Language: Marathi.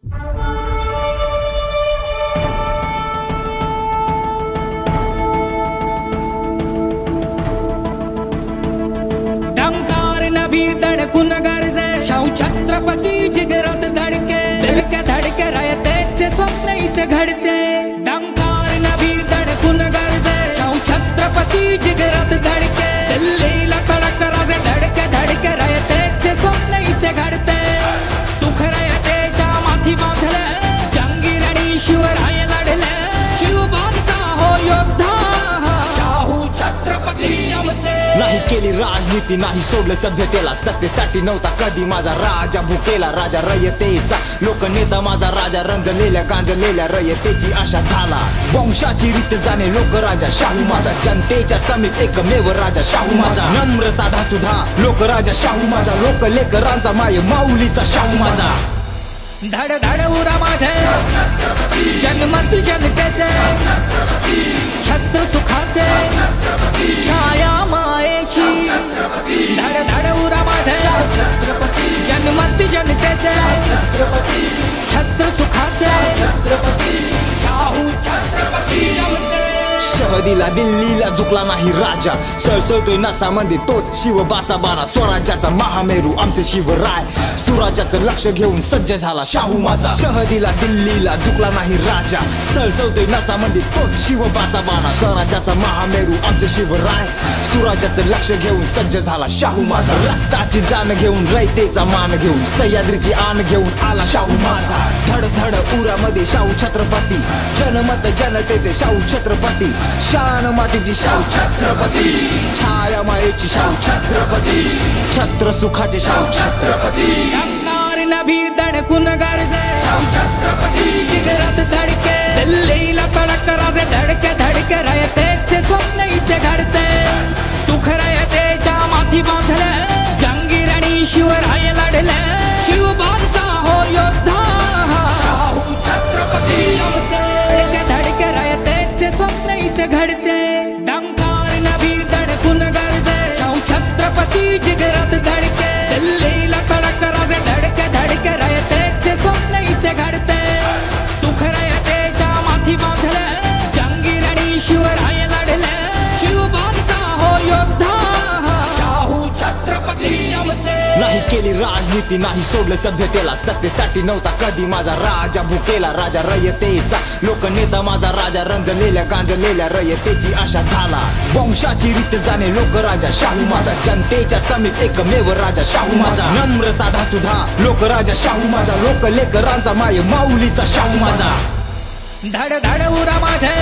डंकार नभी धडकून गरजे शाहू छत्रपती जिगरात धडके दिलके धडके रयतेचे स्वप्न इथे घडते। डंकार नभी धडकून गरजे शाहू छत्रपती जिगरात धडके दिल्लीला कडक राजे धडके धडके रयतेचे स्वप्न इथे घडते। सुख रयतेच्या माथी बांधले जंगीर शिवराय लढले शिवबांचा हो योद्धा शाहू छत्रपती आमचे। नाही केली राजनीती नाही सोडलं सभ्यतेला सत्तेसाठी नव्हता कधी माझा राजा भुकेला राजा रयतेचा लोकनेता माझा राजा रंजलेल्या गांजलेल्या रयतेची आशा झाला वंशाची रीत जाणे लोक राजा शाहू माझा जनतेच्या समीप एकमेव राजा शाहू माझा नम्र साधा सुधा लोक राजा शाहू माझा लोकलेकरांचा माय माऊलीचा शाहू माझा। धड धड उरा माझे जन्मती जनतेचे छत्र सुखाचे छाया मायेची धड धड उरा माझे जन्मती जनतेचे छत्र सुखाचे शाहू छत्रपती आमचे। शहदीला दिल्लीला झुकला नाही राजा सळसळतोय नसामध्ये तोच शिवबाचा बाणा स्वराज्याचा महामेरू आमचे शिवराय सुराज्याचं लक्ष घेऊन सज्ज झाला शाहू माझा। शहदीला दिल्लीला झुकला नाही राजा सळसळतोय नसामध्ये तोच शिवबाचा बाणा स्वराज्याचा महामेरू आमचे शिवराय सुराज्याचं लक्ष घेऊन सज्ज झाला शाहू माझा। रक्ताची जाण घेऊन रयतेचा मान घेऊन सह्याद्रीची आण घेऊन आला शाहू माझा। धड धड उरामध्ये शाहू छत्रपती जनमत जनतेचे शाहू छत्रपती शान मातीची शाहू छत्रपती छाया मायेची शाहू छत्रपती छत्र सुखाचे शाहू छत्रपती। डंकार नभी धडकून गरजे शाहू छत्रपती जिगरात धडके दिल्लीला कडक राजे धडके धडके रयतेचे स्वप्न इथे घडते। सुख रयतेच्या माथी बांधले जंगीर शिवराय लढले शिवबांचा हो योद्धा शाहू छत्रपती आमचे। धडके धडके रयतेचे स्वप्न इथे घडते। डंकार नभी धडकून गरजे शाहू छत्रपती जिगरात धडके दिल्लीला कडक राजे धडके धडके रयतेचे स्वप्न इथे घडते। सुख रयतेच्या माथी बांधले जंगीर शिवराय लढले शिवबांचा हो योद्धा शाहू छत्रपती आमचे। नाही केली राजनीती नाही सोडलं सभ्यतेला सत्तेसाठी नव्हता कधी माझा राजा भुकेला राजा रयतेचा लोकनेता माझा राजा रंजलेल्या गांजलेल्या रयतेची आशा झाला वंशाची रीत जाणे लोक राजा शाहू माझा जनतेच्या समीप एकमेव राजा शाहू माझा नम्र साधा सुधा लोक राजा शाहू माझा लोकलेकरांचा माय माऊलीचा शाहू माझा। धड धड उरा माझे